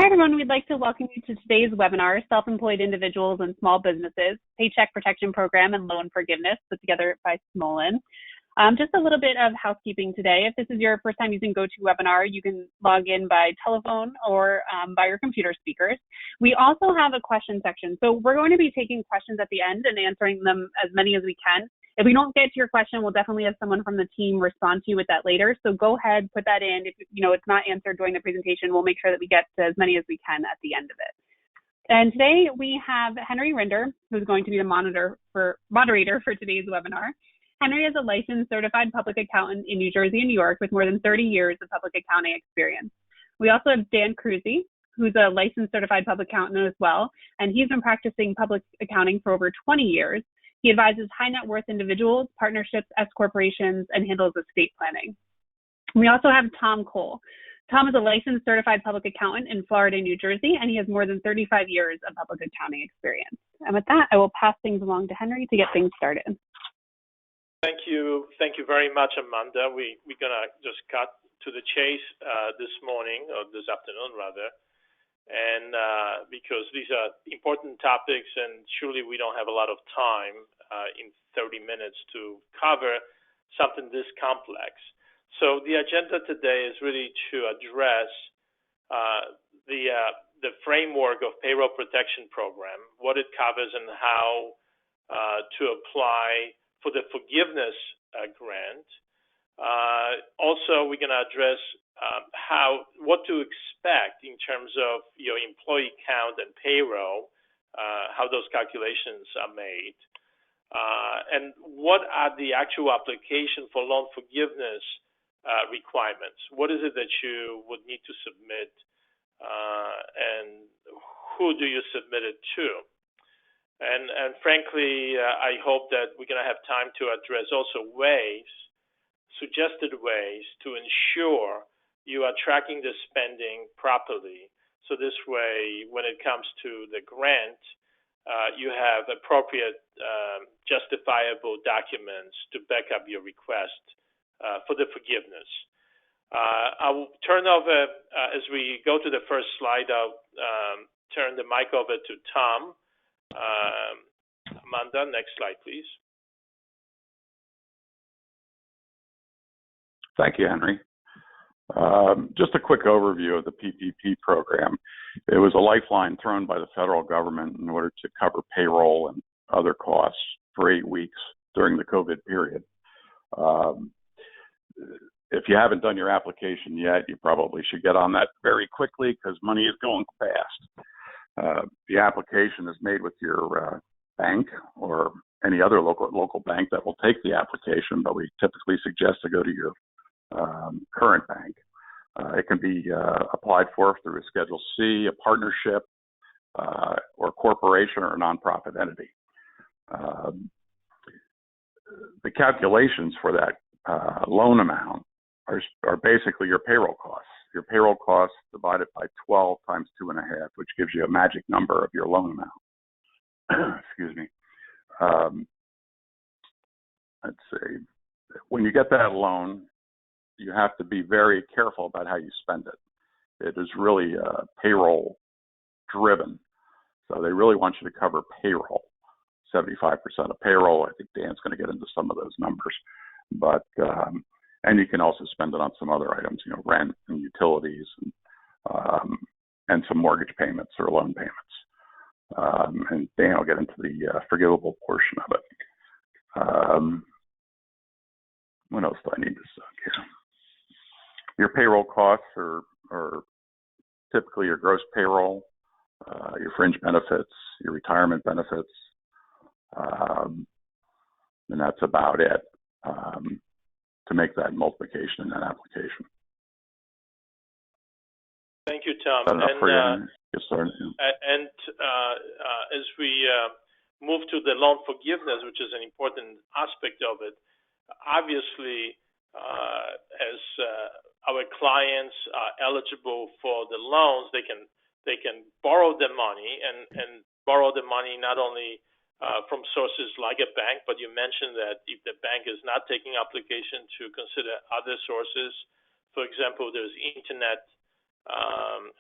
everyone. We'd like to welcome you to today's webinar, Self-Employed Individuals and Small Businesses, Paycheck Protection Program and Loan Forgiveness, put together by Smolin. Just a little bit of housekeeping today. If this is your first time using GoToWebinar, you can log in by telephone or by your computer speakers. We also have a question section. So we're going to be taking questions at the end and answering them as many as we can. If we don't get to your question, we'll definitely have someone from the team respond to you with that later. So go ahead, put that in. If it's not answered during the presentation, we'll make sure that we get to as many as we can at the end of it. And today we have Henry Rinder, who's going to be the moderator for today's webinar. Henry is a licensed certified public accountant in New Jersey and New York with more than 30 years of public accounting experience. We also have Dan Cruzy, who's a licensed certified public accountant as well, and he's been practicing public accounting for over 20 years. He advises high net worth individuals, partnerships, S corporations, and handles estate planning. We also have Tom Cole. Tom is a licensed certified public accountant in Florida and New Jersey, and he has more than 35 years of public accounting experience. And with that, I will pass things along to Henry to get things started. Thank you very much, Amanda. We're gonna just cut to the chase this morning, or this afternoon rather, and because these are important topics, and surely we don't have a lot of time in 30 minutes to cover something this complex. So the agenda today is really to address the framework of Payroll Protection Program, what it covers, and how to apply for the forgiveness grant. Also, we're going to address what to expect in terms of your employee count and payroll, how those calculations are made, and what are the actual application for loan forgiveness requirements. What is it that you would need to submit, and who do you submit it to? And frankly, I hope that we're going to have time to address also suggested ways to ensure you are tracking the spending properly. So this way, when it comes to the grant, you have appropriate, justifiable documents to back up your request for the forgiveness. I will turn over, as we go to the first slide, I'll turn the mic over to Tom. Amanda, next slide, please. Thank you, Henry. Just a quick overview of the PPP program. It was a lifeline thrown by the federal government in order to cover payroll and other costs for 8 weeks during the COVID period. If you haven't done your application yet, you probably should get on that very quickly because money is going fast. The application is made with your bank or any other local bank that will take the application, but we typically suggest to go to your current bank. It can be applied for through a Schedule C, a partnership, or corporation or a nonprofit entity. The calculations for that loan amount are basically your payroll costs. Your payroll costs divided by 12 times 2.5, which gives you a magic number of your loan amount. Excuse me. Let's see. When you get that loan, you have to be very careful about how you spend it. It is really payroll driven. So they really want you to cover payroll, 75% of payroll. I think Dan's going to get into some of those numbers. But and you can also spend it on some other items, rent and utilities and some mortgage payments or loan payments. And Dan will get into the forgivable portion of it. What else do I need to say here? Your payroll costs are typically your gross payroll, your fringe benefits, your retirement benefits, and that's about it. To make that multiplication in that application. Thank you, Tom. Yes, sir. And as we move to the loan forgiveness, which is an important aspect of it, obviously, as our clients are eligible for the loans, they can borrow the money and borrow the money not only from sources like a bank, but you mentioned that if the bank is not taking application, to consider other sources. For example, there's internet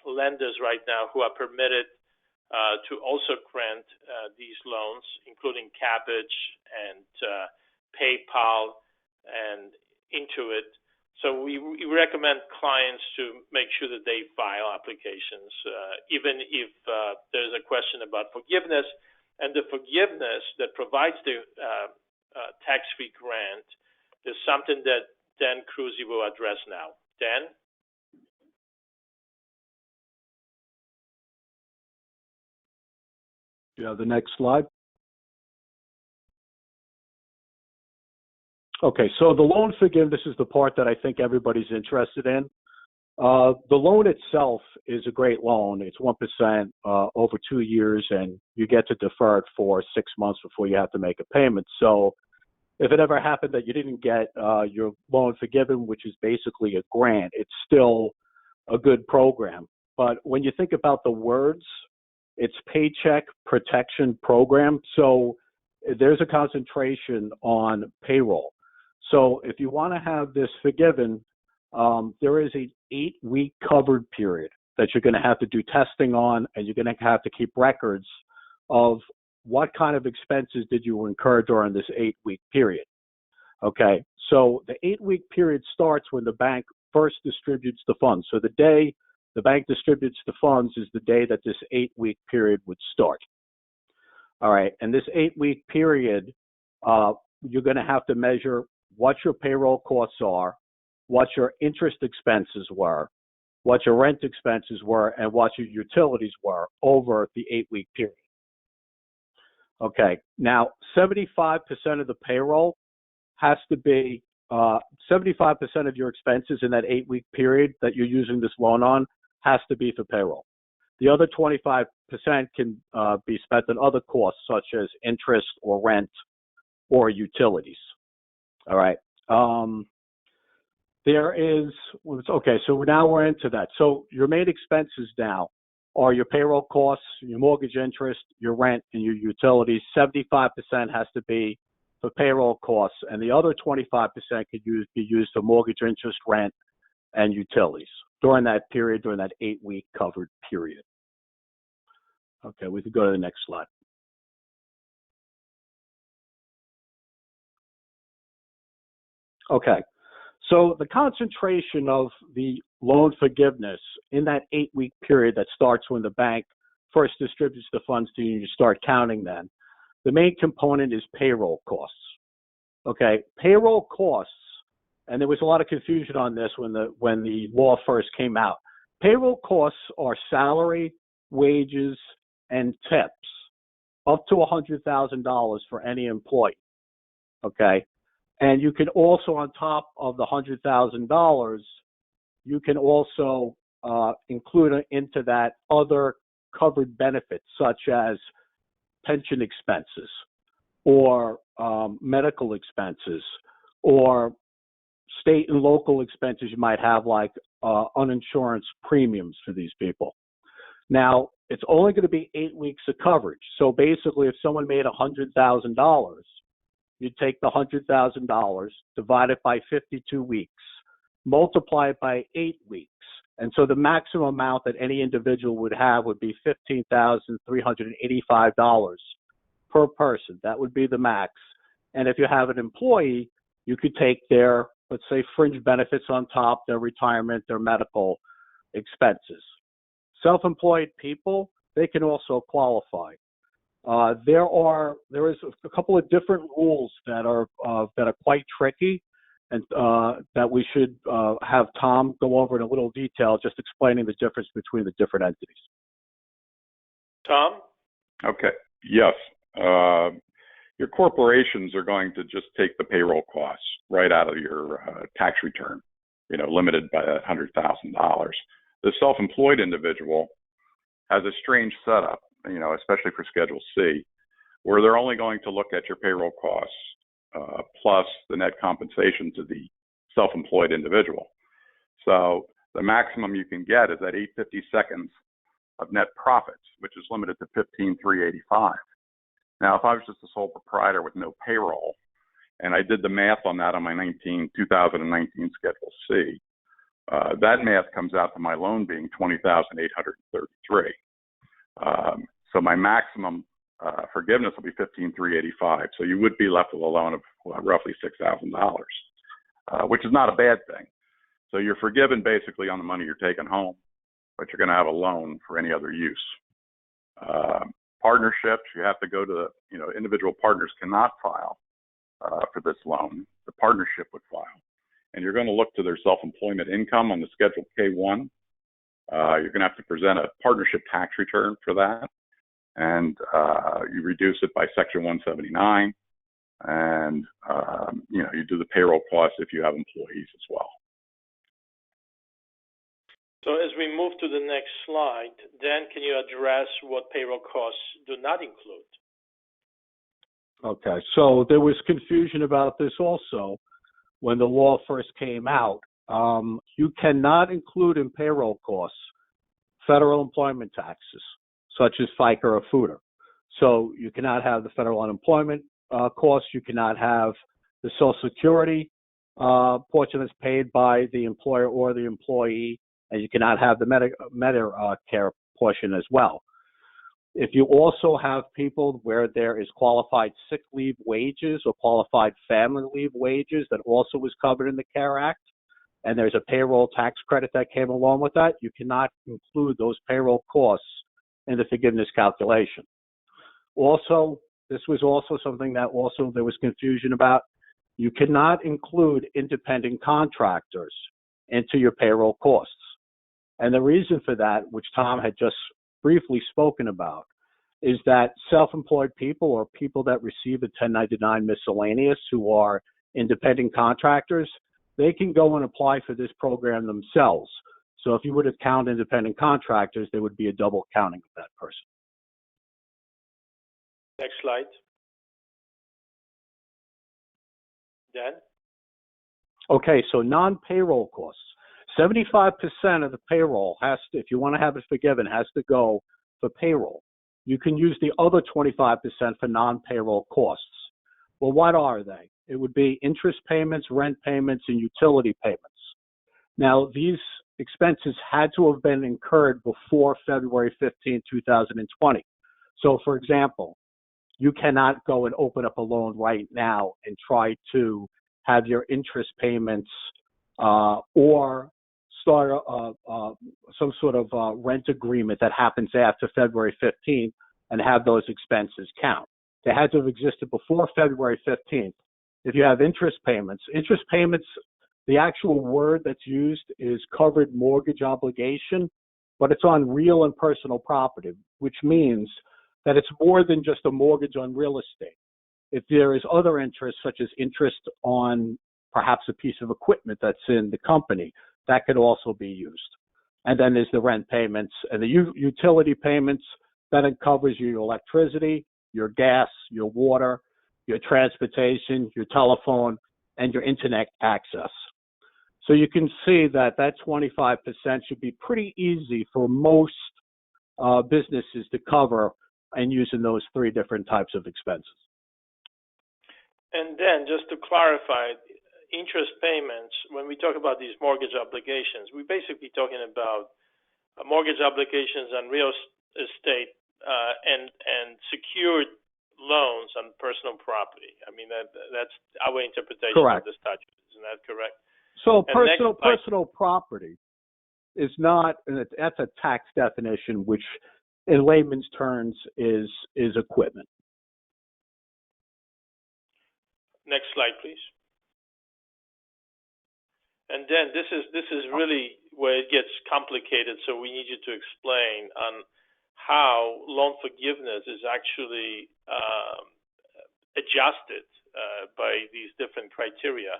lenders right now who are permitted to also grant these loans, including Cabbage and PayPal and Intuit. So we recommend clients to make sure that they file applications, even if there's a question about forgiveness. And the forgiveness that provides the tax-free grant is something that Dan Cruzy will address now. Dan? You have the next slide. Okay, so the loan forgiveness is the part that I think everybody's interested in. The loan itself is a great loan. It's 1% over 2 years, and you get to defer it for 6 months before you have to make a payment. So if it ever happened that you didn't get your loan forgiven, which is basically a grant, it's still a good program. But when you think about the words, it's Paycheck Protection Program. So there's a concentration on payroll. So if you want to have this forgiven, there is an 8-week covered period that you're going to have to do testing on, and you're going to have to keep records of what kind of expenses did you incur during this 8-week period. Okay, so the 8-week period starts when the bank first distributes the funds. So the day the bank distributes the funds is the day that this 8-week period would start. All right, and this 8-week period, you're going to have to measure what your payroll costs are, what your interest expenses were, what your rent expenses were, and what your utilities were over the 8-week period. Okay, now 75% of the payroll has to be, 75% of your expenses in that 8-week period that you're using this loan on has to be for payroll. The other 25% can be spent on other costs such as interest or rent or utilities. All right. Okay, so now we're into that. So your main expenses now are your payroll costs, your mortgage interest, your rent, and your utilities. 75% has to be for payroll costs, and the other 25% could be used for mortgage interest, rent, and utilities during that period, during that 8-week covered period. Okay, we could go to the next slide. Okay, so the concentration of the loan forgiveness in that 8-week period that starts when the bank first distributes the funds to you and you start counting them, the main component is payroll costs. Okay, payroll costs, and there was a lot of confusion on this when the law first came out. Payroll costs are salary, wages, and tips up to $100,000 for any employee. Okay, and you can also, on top of the $100,000, you can also include into that other covered benefits such as pension expenses or medical expenses or state and local expenses you might have, like uninsurance premiums for these people. Now, it's only going to be 8 weeks of coverage. So basically, if someone made $100,000, you take the $100,000, divide it by 52 weeks, multiply it by 8 weeks. And so the maximum amount that any individual would have would be $15,385 per person. That would be the max. And if you have an employee, you could take their, let's say, fringe benefits on top, their retirement, their medical expenses. Self-employed people, they can also qualify. There is a couple of different rules that are quite tricky, and that we should have Tom go over in a little detail, just explaining the difference between the different entities. Tom? Okay. Yes. Your corporations are going to just take the payroll costs right out of your tax return, limited by that $100,000. The self-employed individual has a strange setup, especially for Schedule C, where they're only going to look at your payroll costs plus the net compensation to the self-employed individual. So the maximum you can get is at 8/52 of net profits, which is limited to $15,385. Now, if I was just a sole proprietor with no payroll, and I did the math on that on my 2019 Schedule C, That math comes out to my loan being $20,833. So my maximum forgiveness will be $15,385. So you would be left with a loan of roughly $6,000, which is not a bad thing. So you're forgiven basically on the money you're taking home, but you're going to have a loan for any other use. Partnerships, you have to go to, individual partners cannot file for this loan. The partnership would file. And you're going to look to their self-employment income on the Schedule K-1. You're going to have to present a partnership tax return for that. And you reduce it by Section 179. And, you do the payroll costs if you have employees as well. So as we move to the next slide, Dan, can you address what payroll costs do not include? Okay, so there was confusion about this also when the law first came out. You cannot include in payroll costs federal employment taxes, such as FICA or FUTA. So you cannot have the federal unemployment costs. You cannot have the Social Security portion that's paid by the employer or the employee, and you cannot have the Medicare portion as well. If you also have people where there is qualified sick leave wages or qualified family leave wages that also was covered in the CARE Act, and there's a payroll tax credit that came along with that, you cannot include those payroll costs in the forgiveness calculation. Also, this was also something that also there was confusion about. You cannot include independent contractors into your payroll costs. And the reason for that, which Tom had just briefly spoken about, is that self-employed people or people that receive a 1099 miscellaneous who are independent contractors, they can go and apply for this program themselves. So if you were to count independent contractors, there would be a double counting of that person. Next slide. Dan? Okay, so non-payroll costs. 75% of the payroll has to, if you want to have it forgiven, has to go for payroll. You can use the other 25% for non-payroll costs. Well, what are they? It would be interest payments, rent payments, and utility payments. Now, these expenses had to have been incurred before February 15, 2020. So, for example, you cannot go and open up a loan right now and try to have your interest payments or start some sort of rent agreement that happens after February 15th and have those expenses count. They had to have existed before February 15th. If you have interest payments, the actual word that's used is covered mortgage obligation, but it's on real and personal property, which means that it's more than just a mortgage on real estate. If there is other interest, such as interest on perhaps a piece of equipment that's in the company, that could also be used. And then there's the rent payments and the utility payments. That covers your electricity, your gas, your water, your transportation, your telephone, and your internet access. So you can see that that 25% should be pretty easy for most businesses to cover and using those three different types of expenses. And then just to clarify, interest payments, when we talk about these mortgage obligations, we're basically talking about mortgage obligations on real estate and secured loans on personal property. I mean, that's our interpretation Correct. of the statute. Isn't that correct? So personal property is not, that's a tax definition, which in layman's terms is equipment. Next slide, please. And then this is really where it gets complicated, so we need you to explain on how loan forgiveness is actually adjusted by these different criteria.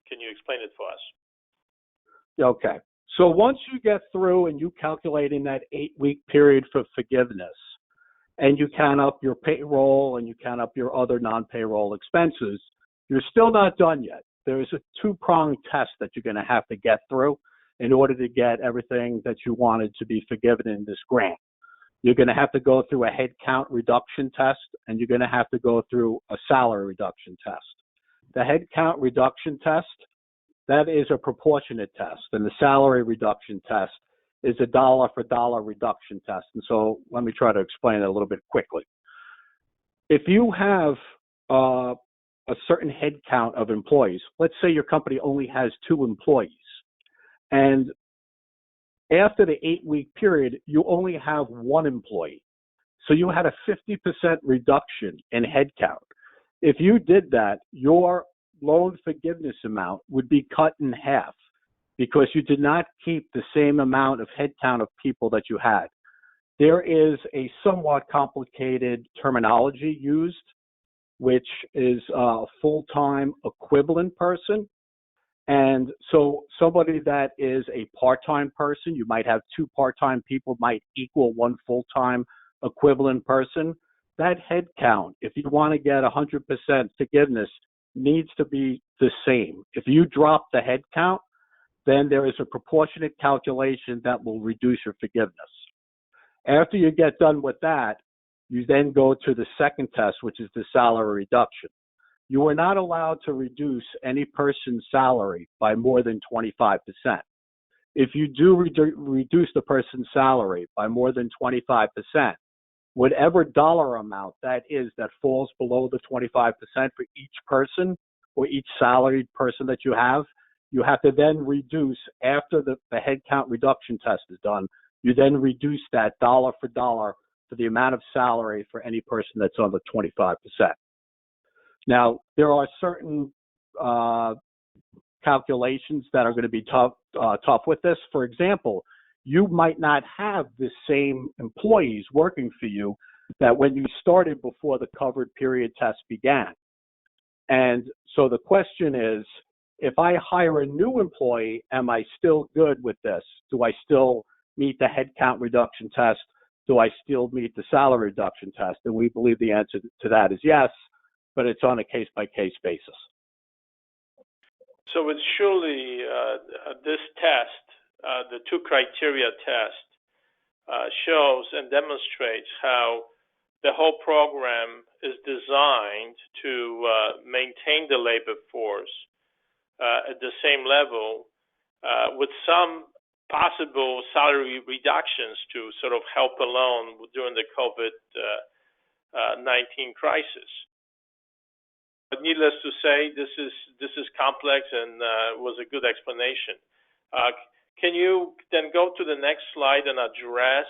Can you explain it for us? Okay. So once you get through and you calculate in that 8-week period for forgiveness, and you count up your payroll and you count up your other non-payroll expenses, you're still not done yet. There is a two-pronged test that you're going to have to get through in order to get everything that you wanted to be forgiven in this grant. You're going to have to go through a head count reduction test, and you're going to have to go through a salary reduction test. The head count reduction test that is a proportionate test, and the salary reduction test is a dollar for dollar reduction test. And so let me try to explain it a little bit quickly. If you have a certain head count of employees, let's say your company only has 2 employees, and after the 8-week period, you only have 1 employee. So you had a 50% reduction in headcount. If you did that, your loan forgiveness amount would be cut in half because you did not keep the same amount of headcount of people that you had. There is a somewhat complicated terminology used, which is a full-time equivalent person. And so somebody that is a part-time person, you might have 2 part-time people, might equal 1 full-time equivalent person. That head count, if you want to get 100% forgiveness, needs to be the same. If you drop the head count, then there is a proportionate calculation that will reduce your forgiveness. After you get done with that, you then go to the second test, which is the salary reduction. You are not allowed to reduce any person's salary by more than 25%. If you do reduce the person's salary by more than 25%, whatever dollar amount that is that falls below the 25% for each person or each salaried person that you have to then reduce after the headcount reduction test is done. You then reduce that dollar for dollar for the amount of salary for any person that's on the 25%. Now, there are certain calculations that are going to be tough with this. For example, you might not have the same employees working for you that when you started before the covered period test began. And so the question is, if I hire a new employee, am I still good with this? Do I still meet the headcount reduction test? Do I still meet the salary reduction test? And we believe the answer to that is yes, but it's on a case-by-case basis. So it's surely this test, the 2 criteria test, shows and demonstrates how the whole program is designed to maintain the labor force at the same level with some possible salary reductions to sort of help alone during the COVID-19 crisis. But needless to say, this is complex and was a good explanation. Can you then go to the next slide and address,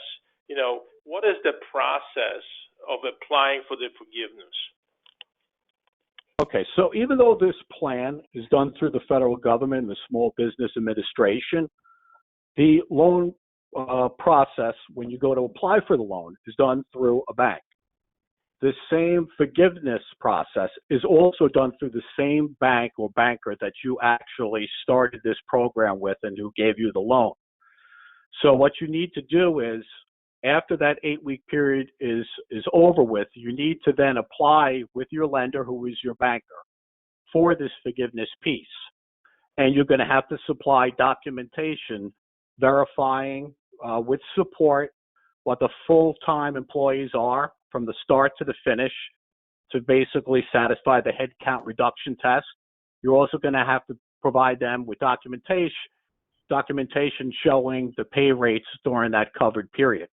what is the process of applying for the forgiveness? Okay, so even though this plan is done through the federal government and the Small Business Administration, the loan process, when you go to apply for the loan, is done through a bank. The same forgiveness process is also done through the same bank or banker that you actually started this program with and who gave you the loan. So what you need to do is, after that 8-week period is over with, you need to then apply with your lender, who is your banker, for this forgiveness piece. And you're going to have to supply documentation verifying with support what the full-time employees are from the start to the finish to basically satisfy the headcount reduction test. You're also going to have to provide them with documentation showing the pay rates during that covered period.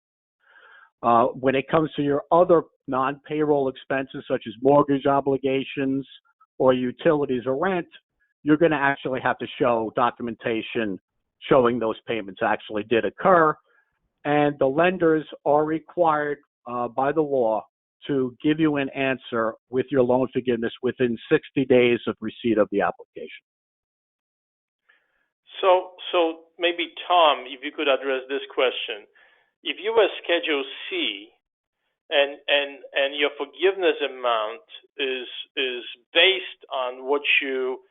When it comes to your other non-payroll expenses, such as mortgage obligations or utilities or rent, you're going to actually have to show documentation showing those payments actually did occur. And the lenders are required by the law to give you an answer with your loan forgiveness within 60 days of receipt of the application. So maybe, Tom, if you could address this question. If you were Schedule C and your forgiveness amount is based on what you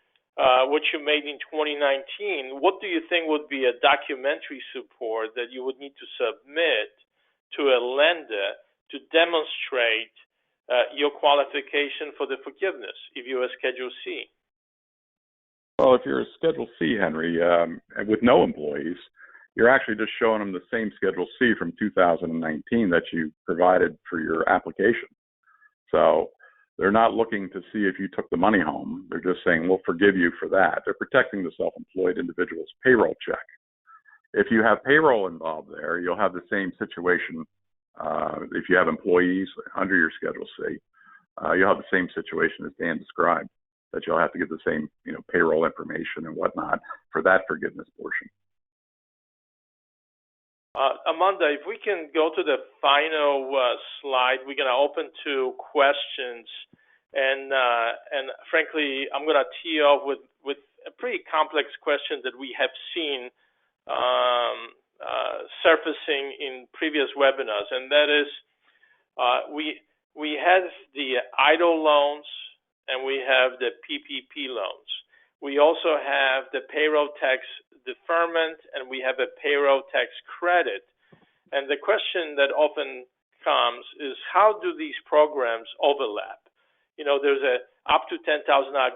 made in 2019, what do you think would be a documentary support that you would need to submit to a lender to demonstrate your qualification for the forgiveness if you were Schedule C? Well, if you're a Schedule C, Henry, with no employees, you're actually just showing them the same Schedule C from 2019 that you provided for your application. So They're not looking to see if you took the money home. They're just saying, we'll forgive you for that. They're protecting the self-employed individual's payroll check. If you have payroll involved there, you'll have the same situation. If you have employees under your Schedule C, you'll have the same situation as Dan described, that you'll have to give the same, payroll information and whatnot for that forgiveness portion. Amanda, if we can go to the final slide, we're going to open to questions. And frankly, I'm going to tee off with a pretty complex question that we have seen surfacing in previous webinars, and that is we have the idle loans and we have the PPP loans. We also have the payroll tax deferment and we have a payroll tax credit. And the question that often comes is, how do these programs overlap? There's a up to $10,000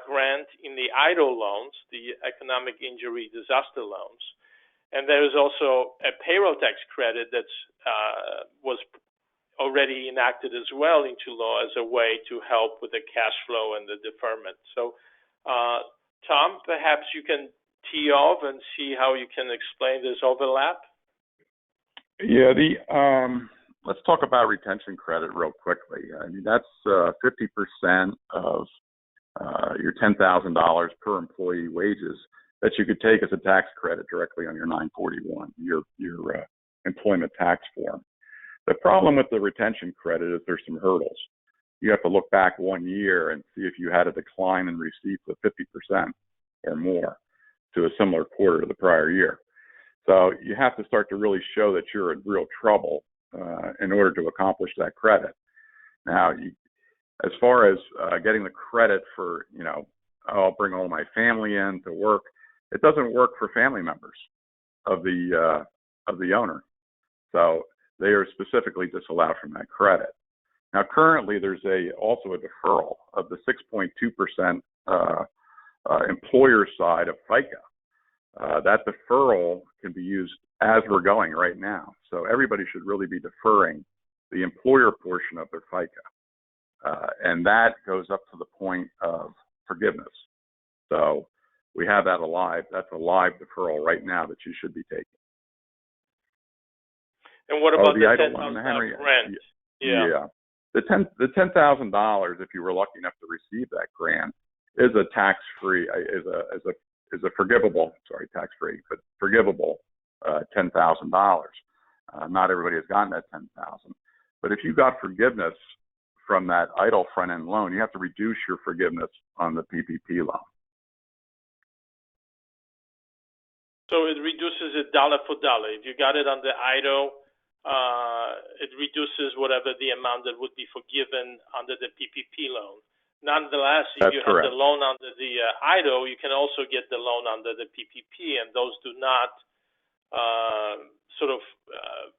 grant in the idle loans, the economic injury disaster loans. And there is also a payroll tax credit that was already enacted as well into law as a way to help with the cash flow and the deferment. So, Tom, perhaps you can tee off and see how you can explain this overlap. Yeah, let's talk about retention credit real quickly. I mean, that's 50% of your $10,000 per employee wages that you could take as a tax credit directly on your 941, your employment tax form. The problem with the retention credit is there's some hurdles. You have to look back 1 year and see if you had a decline in receipts of 50% or more to a similar quarter to the prior year. So you have to start to really show that you're in real trouble in order to accomplish that credit. Now, as far as getting the credit for, I'll bring all my family in to work, it doesn't work for family members of the owner. So they are specifically disallowed from that credit. Now, currently, there's also a deferral of the 6.2% employer side of FICA. That deferral can be used as we're going right now. So everybody should really be deferring the employer portion of their FICA. And that goes up to the point of forgiveness. So we have that alive. That's a live deferral right now that you should be taking. And what about the idle loan, Henry? Grant? Yeah. The $10,000, if you were lucky enough to receive that grant, is a tax-free, is a forgivable, tax-free, but forgivable $10,000. Not everybody has gotten that $10,000. But if you got forgiveness from that idle front-end loan, you have to reduce your forgiveness on the PPP loan. So it reduces it dollar for dollar. If you got it on the idle, it reduces whatever the amount that would be forgiven under the PPP loan. Nonetheless, if you have the loan under the idle, you can also get the loan under the PPP, and those do not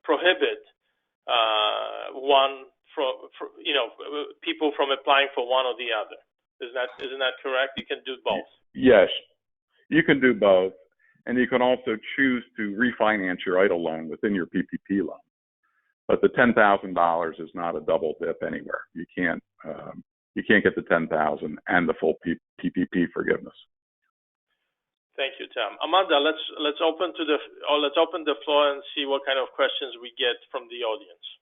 prohibit people from applying for one or the other. Isn't that correct? You can do both. Yes, you can do both, and you can also choose to refinance your idle loan within your PPP loan. But the $10,000 is not a double dip anywhere. You can't get the $10,000 and the full PPP forgiveness. Thank you, Tom. Amanda, let's open the floor and see what kind of questions we get from the audience.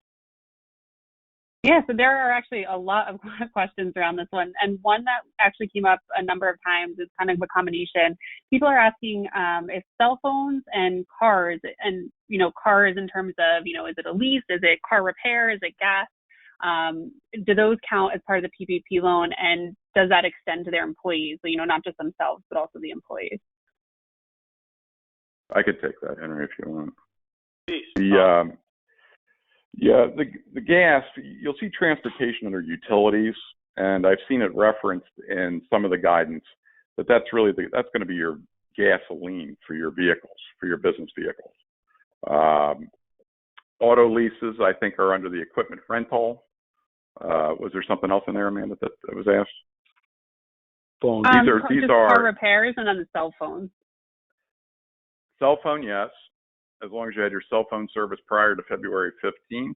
Yeah, so there are actually a lot of questions around this one. And one that actually came up a number of times is kind of a combination. People are asking if cell phones and cars, and, cars in terms of, is it a lease? Is it car repair? Is it gas? Do those count as part of the PPP loan? And does that extend to their employees? So, not just themselves, but also the employees. I could take that, Henry, if you want. Please. The gas, you'll see transportation under utilities, and I've seen it referenced in some of the guidance that's going to be your gasoline for your vehicles, for your business vehicles. Auto leases, I think, are under the equipment rental. Was there something else in there, Amanda, that was asked? Phone. These are car repairs and then the cell phone. Cell phone, yes. As long as you had your cell phone service prior to February 15th,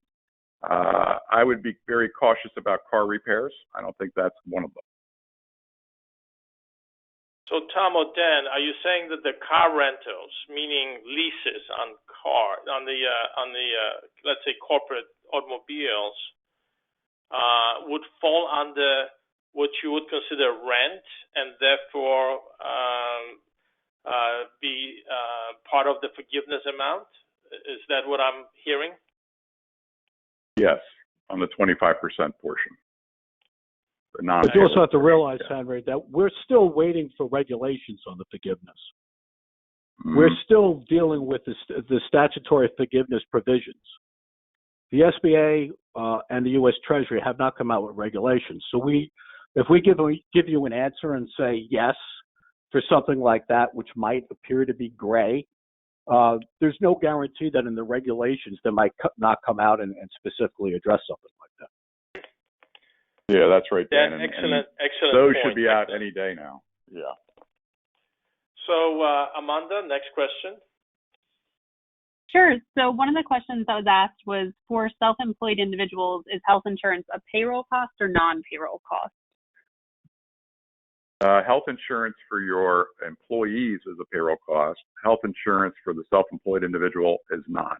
I would be very cautious about car repairs. I don't think that's one of them. So Tom or Dan, are you saying that the car rentals, meaning leases on let's say corporate automobiles, would fall under what you would consider rent and therefore be part of the forgiveness amount? Is that what I'm hearing? Yes, on the 25% portion. But you also have to realize, Henry, that we're still waiting for regulations on the forgiveness. Mm-hmm. We're still dealing with the statutory forgiveness provisions. The SBA and the U.S. Treasury have not come out with regulations. So if we give you an answer and say yes for something like that, which might appear to be gray, there's no guarantee that in the regulations they might not come out and specifically address something like that. Yeah, that's right, Dan. Excellent those point. Should be out any day now. Yeah. So, Amanda, next question. Sure. So one of the questions that was asked was, for self-employed individuals, is health insurance a payroll cost or non-payroll cost? Health insurance for your employees is a payroll cost. Health insurance for the self-employed individual is not.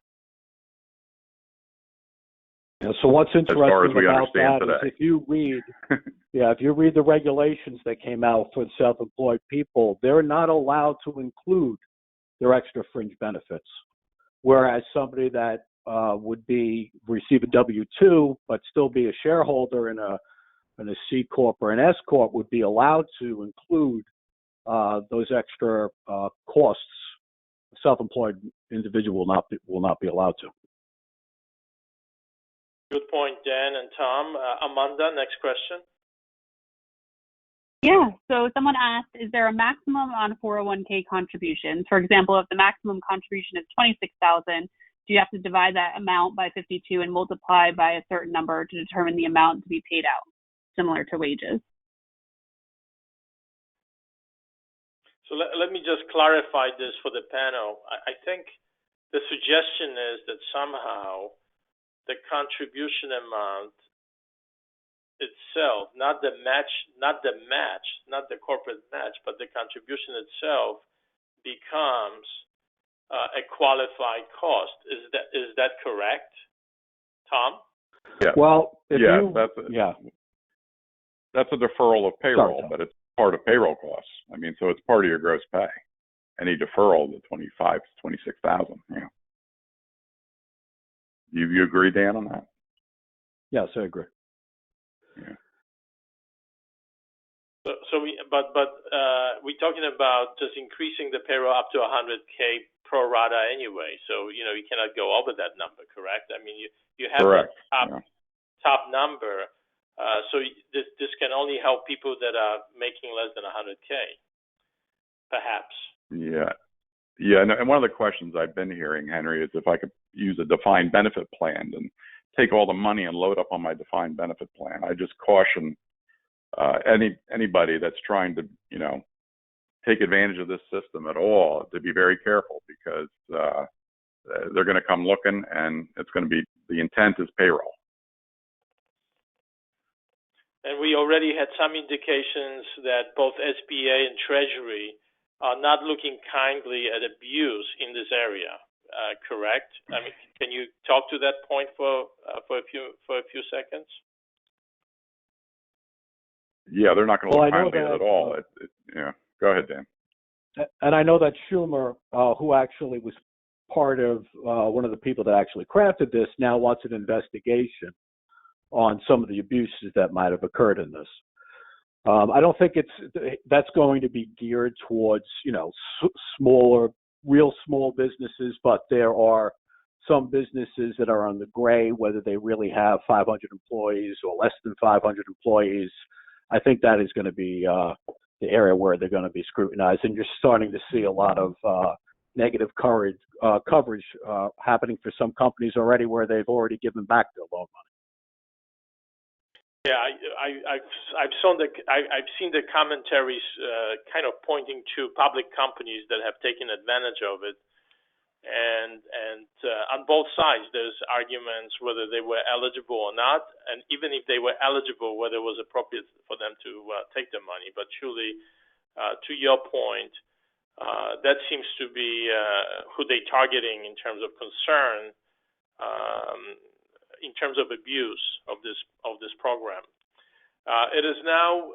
Yeah, so what's interesting about that today. Is if you read the regulations that came out for self-employed people, they're not allowed to include their extra fringe benefits. Whereas somebody that would receive a W-2 but still be a shareholder in a C Corp or an S Corp would be allowed to include those extra costs. A self-employed individual will not be allowed to. Good point, Dan and Tom. Amanda, next question. Yeah, so someone asked, is there a maximum on 401k contributions? For example, if the maximum contribution is $26,000, do you have to divide that amount by 52 and multiply by a certain number to determine the amount to be paid out, similar to wages? So let me just clarify this for the panel. I think the suggestion is that somehow the contribution amount itself, not the corporate match, but the contribution itself becomes a qualified cost. Is that correct, Tom? Yeah. Well, that's a deferral of payroll, but it's part of payroll costs. I mean, so it's part of your gross pay. Any deferral, the $25,000 to $26,000. Yeah. You agree, Dan, on that? Yes, I agree. Yeah. So we're talking about just increasing the payroll up to 100K pro rata anyway. So you cannot go over that number, correct? I mean, you have correct. a top number. So this can only help people that are making less than 100K, perhaps. Yeah. Yeah, and one of the questions I've been hearing, Henry, is if I could use a defined benefit plan and take all the money and load up on my defined benefit plan. I just caution anybody that's trying to, take advantage of this system at all to be very careful, because they're going to come looking, and it's going to be, the intent is payroll. And we already had some indications that both SBA and Treasury are not looking kindly at abuse in this area, correct? I mean, can you talk to that point for a few seconds? Yeah, they're not going to look kindly at it at all. Go ahead, Dan. And I know that Schumer, who actually was part of one of the people that actually crafted this, now wants an investigation on some of the abuses that might have occurred in this. I don't think that's going to be geared towards, smaller, real small businesses, but there are some businesses that are on the gray, whether they really have 500 employees or less than 500 employees. I think that is going to be the area where they're going to be scrutinized, and you're starting to see a lot of negative coverage happening for some companies already, where they've already given back their loan money. Yeah, I've seen the commentaries kind of pointing to public companies that have taken advantage of it. and on both sides, there's arguments whether they were eligible or not, and even if they were eligible, whether it was appropriate for them to take the money. But truly, to your point, that seems to be who they're targeting in terms of concern, in terms of abuse of this program. It is now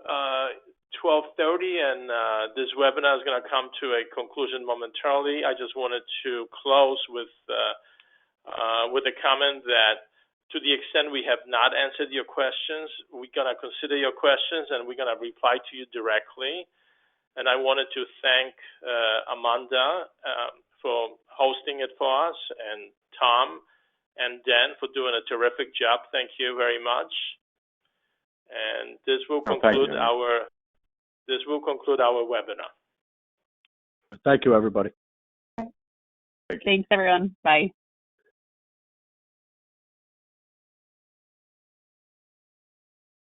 12:30, and this webinar is going to come to a conclusion momentarily. I just wanted to close with a comment that to the extent we have not answered your questions, we're going to consider your questions and we're going to reply to you directly. And I wanted to thank Amanda for hosting it for us, and Tom and Dan for doing a terrific job. Thank you very much. And this will conclude our webinar. Thank you, everybody. Thank you. Thanks, everyone. Bye.